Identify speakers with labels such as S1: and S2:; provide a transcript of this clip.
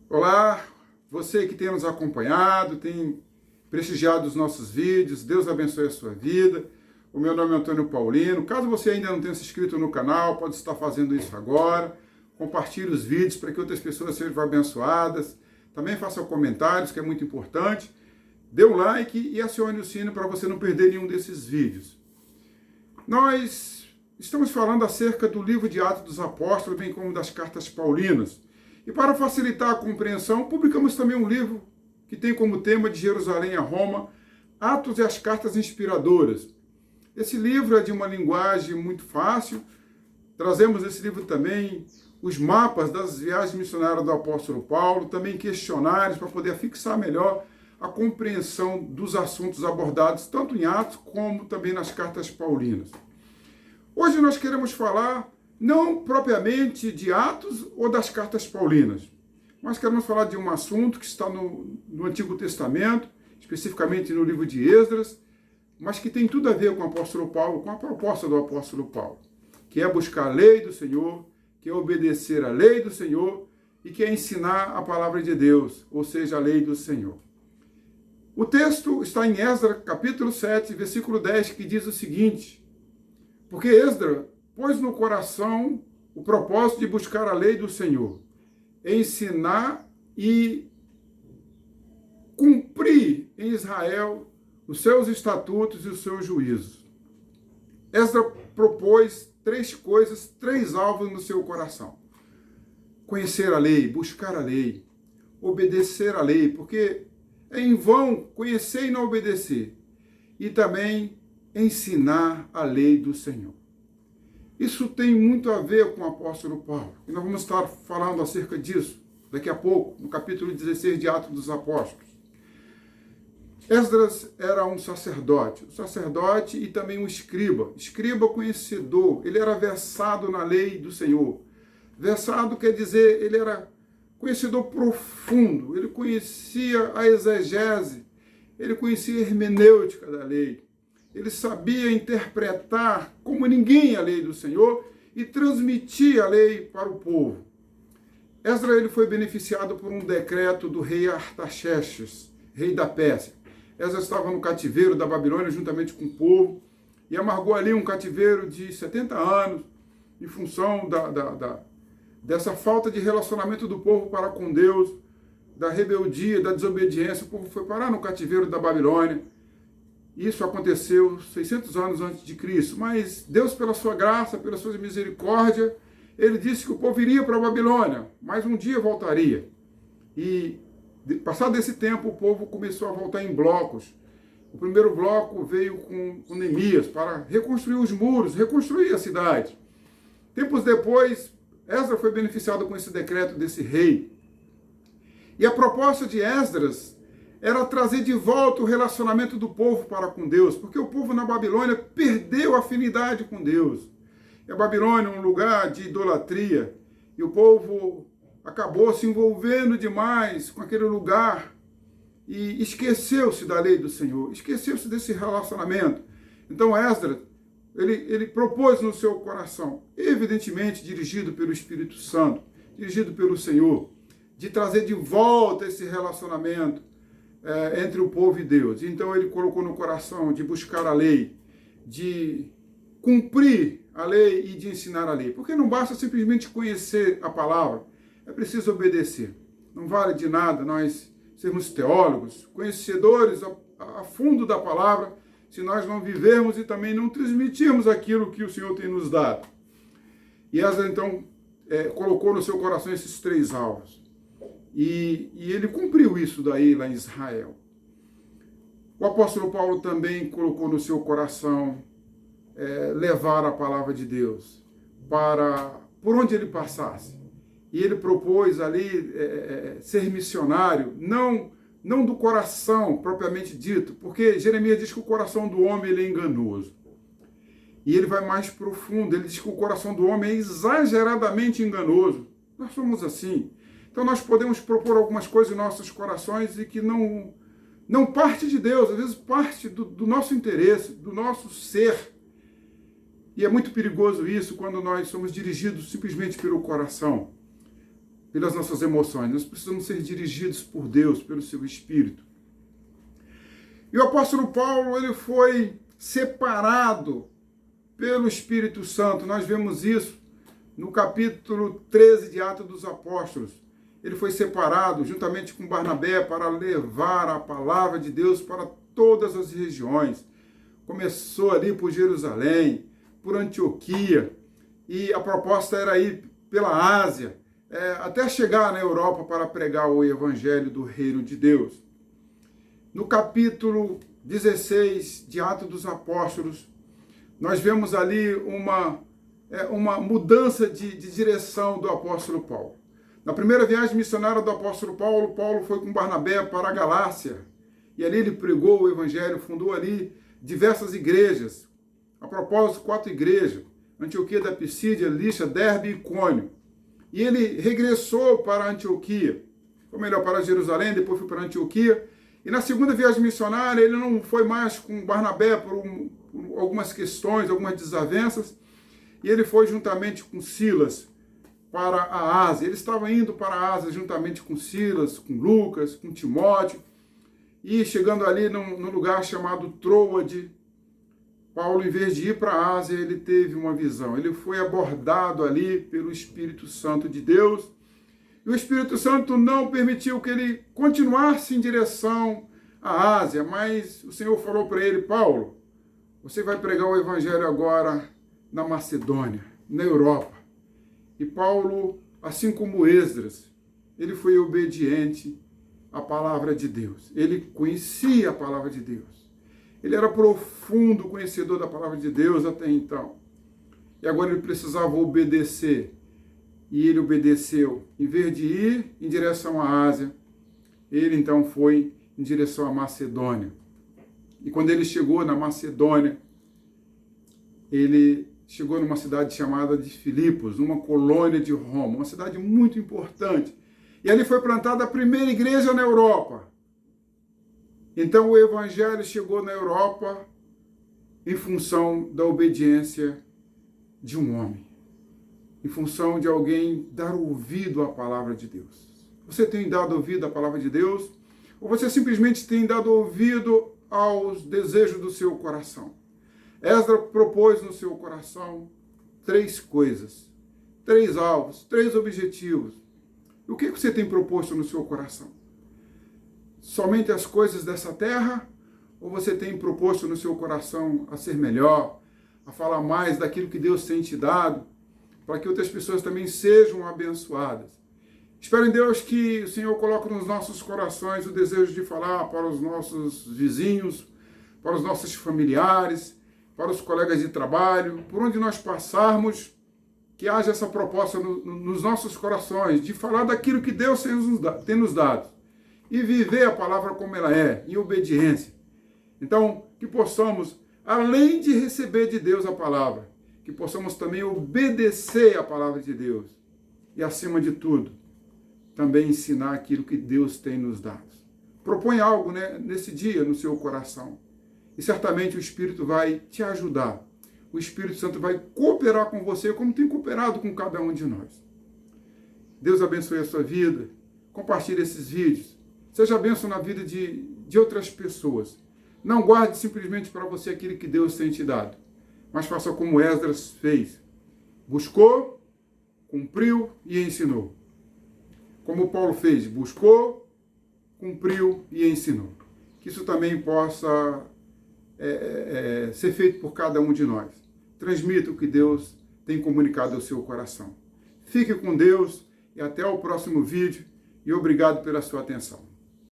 S1: Olá, você que tem nos acompanhado, tem prestigiado os nossos vídeos, Deus abençoe a sua vida. O meu nome é Antônio Paulino. Caso você ainda não tenha se inscrito no canal, pode estar fazendo isso agora. Compartilhe os vídeos para que outras pessoas sejam abençoadas. Também faça comentários, que é muito importante. Dê um like e acione o sino para você não perder nenhum desses vídeos. Nós estamos falando acerca do livro de Atos dos Apóstolos, bem como das cartas paulinas. E para facilitar a compreensão, publicamos também um livro que tem como tema de Jerusalém a Roma, Atos e as Cartas Inspiradoras. Esse livro é de uma linguagem muito fácil. Trazemos esse livro também, os mapas das viagens missionárias do apóstolo Paulo, também questionários para poder fixar melhor a compreensão dos assuntos abordados, tanto em Atos como também nas cartas paulinas. Hoje nós queremos falar não propriamente de Atos ou das cartas paulinas, mas queremos falar de um assunto que está no Antigo Testamento, especificamente no livro de Esdras, mas que tem tudo a ver com o apóstolo Paulo, com a proposta do apóstolo Paulo, que é buscar a lei do Senhor, que é obedecer a lei do Senhor e que é ensinar a palavra de Deus, ou seja, a lei do Senhor. O texto está em Esdras, capítulo 7, versículo 10, que diz o seguinte: porque Esdras pôs no coração o propósito de buscar a lei do Senhor, ensinar e cumprir em Israel os seus estatutos e os seus juízos. Esdras propôs três coisas, três alvos no seu coração: conhecer a lei, buscar a lei, obedecer a lei, porque é em vão conhecer e não obedecer, e também ensinar a lei do Senhor. Isso tem muito a ver com o apóstolo Paulo, e nós vamos estar falando acerca disso daqui a pouco, no capítulo 16 de Atos dos Apóstolos. Esdras era um sacerdote e também um escriba conhecedor. Ele era versado na lei do Senhor. Versado quer dizer, ele era conhecedor profundo, ele conhecia a exegese, ele conhecia a hermenêutica da lei. Ele sabia interpretar como ninguém a lei do Senhor e transmitir a lei para o povo. Esdras ele foi beneficiado por um decreto do rei Artaxerxes, rei da Pérsia. Esdras estava no cativeiro da Babilônia juntamente com o povo e amargou ali um cativeiro de 70 anos em função dessa falta de relacionamento do povo para com Deus, da rebeldia, da desobediência. O povo foi parar no cativeiro da Babilônia. Isso aconteceu 600 anos antes de Cristo, mas Deus, pela sua graça, pela sua misericórdia, ele disse que o povo iria para a Babilônia, mas um dia voltaria. E, passado esse tempo, o povo começou a voltar em blocos. O primeiro bloco veio com Neemias para reconstruir os muros, reconstruir a cidade. Tempos depois, Esdras foi beneficiado com esse decreto desse rei. E a proposta de Esdras era trazer de volta o relacionamento do povo para com Deus, porque o povo na Babilônia perdeu a afinidade com Deus. E a Babilônia é um lugar de idolatria, e o povo acabou se envolvendo demais com aquele lugar e esqueceu-se da lei do Senhor, esqueceu-se desse relacionamento. Então Esdras, ele propôs no seu coração, evidentemente dirigido pelo Espírito Santo, dirigido pelo Senhor, de trazer de volta esse relacionamento entre o povo e Deus. Então ele colocou no coração de buscar a lei, de cumprir a lei e de ensinar a lei. Porque não basta simplesmente conhecer a palavra, é preciso obedecer. Não vale de nada nós sermos teólogos, conhecedores a fundo da palavra, se nós não vivermos e também não transmitirmos aquilo que o Senhor tem nos dado. E Esdras então colocou no seu coração esses três alvos. E ele cumpriu isso daí lá em Israel. O apóstolo Paulo também colocou no seu coração levar a palavra de Deus por onde ele passasse. E ele propôs ali ser missionário, não do coração propriamente dito, porque Jeremias diz que o coração do homem ele é enganoso. E ele vai mais profundo, ele diz que o coração do homem é exageradamente enganoso. Nós somos assim. Então nós podemos propor algumas coisas em nossos corações e que não parte de Deus, às vezes parte do nosso interesse, do nosso ser. E é muito perigoso isso quando nós somos dirigidos simplesmente pelo coração. pelas nossas emoções. Nós precisamos ser dirigidos por Deus, pelo seu Espírito. E o apóstolo Paulo, ele foi separado pelo Espírito Santo. Nós vemos isso no capítulo 13 de Atos dos Apóstolos. Ele foi separado juntamente com Barnabé para levar a palavra de Deus para todas as regiões. Começou ali por Jerusalém, por Antioquia, e a proposta era ir pela Ásia, até chegar na Europa para pregar o evangelho do reino de Deus. No capítulo 16 de Atos dos Apóstolos, nós vemos ali uma mudança de direção do apóstolo Paulo. Na primeira viagem missionária do apóstolo Paulo, Paulo foi com Barnabé para a Galácia, e ali ele pregou o evangelho, fundou ali diversas igrejas. A propósito, 4 igrejas: Antioquia da Pisídia, Listra, Derbe e Icônio. E ele regressou para Antioquia, ou melhor, para Jerusalém, depois foi para Antioquia. E na segunda viagem missionária, ele não foi mais com Barnabé por algumas questões, algumas desavenças, e ele foi juntamente com Silas para a Ásia. Ele estava indo para a Ásia juntamente com Silas, com Lucas, com Timóteo, e chegando ali num lugar chamado Troade, Paulo, em vez de ir para a Ásia, ele teve uma visão. Ele foi abordado ali pelo Espírito Santo de Deus, e o Espírito Santo não permitiu que ele continuasse em direção à Ásia, mas o Senhor falou para ele: Paulo, você vai pregar o evangelho agora na Macedônia, na Europa. E Paulo, assim como Esdras, ele foi obediente à palavra de Deus. Ele conhecia a palavra de Deus. Ele era profundo conhecedor da palavra de Deus até então. E agora ele precisava obedecer. E ele obedeceu. Em vez de ir em direção à Ásia, ele então foi em direção à Macedônia. E quando ele chegou na Macedônia, ele chegou numa cidade chamada de Filipos, uma colônia de Roma, uma cidade muito importante. E ali foi plantada a primeira igreja na Europa. Então o evangelho chegou na Europa em função da obediência de um homem, em função de alguém dar ouvido à palavra de Deus. Você tem dado ouvido à palavra de Deus? Ou você simplesmente tem dado ouvido aos desejos do seu coração? Esdras propôs no seu coração 3 coisas, 3 alvos, 3 objetivos. E o que você tem proposto no seu coração? Somente as coisas dessa terra? Ou você tem proposto no seu coração a ser melhor, a falar mais daquilo que Deus tem te dado, para que outras pessoas também sejam abençoadas? Espero em Deus que o Senhor coloque nos nossos corações o desejo de falar para os nossos vizinhos, para os nossos familiares, para os colegas de trabalho, por onde nós passarmos, que haja essa proposta nos nossos corações, de falar daquilo que Deus tem nos dado, e viver a palavra como ela é, em obediência. Então, que possamos, além de receber de Deus a palavra, que possamos também obedecer a palavra de Deus, e acima de tudo, também ensinar aquilo que Deus tem nos dado. Propõe algo, né, nesse dia no seu coração. E certamente o Espírito vai te ajudar. O Espírito Santo vai cooperar com você, como tem cooperado com cada um de nós. Deus abençoe a sua vida. Compartilhe esses vídeos. Seja bênção na vida de outras pessoas. Não guarde simplesmente para você aquilo que Deus tem te dado, mas faça como Esdras fez. Buscou, cumpriu e ensinou. Como Paulo fez, buscou, cumpriu e ensinou. Que isso também possa ser feito por cada um de nós. Transmita o que Deus tem comunicado ao seu coração. Fique com Deus e até o próximo vídeo, e obrigado pela sua atenção.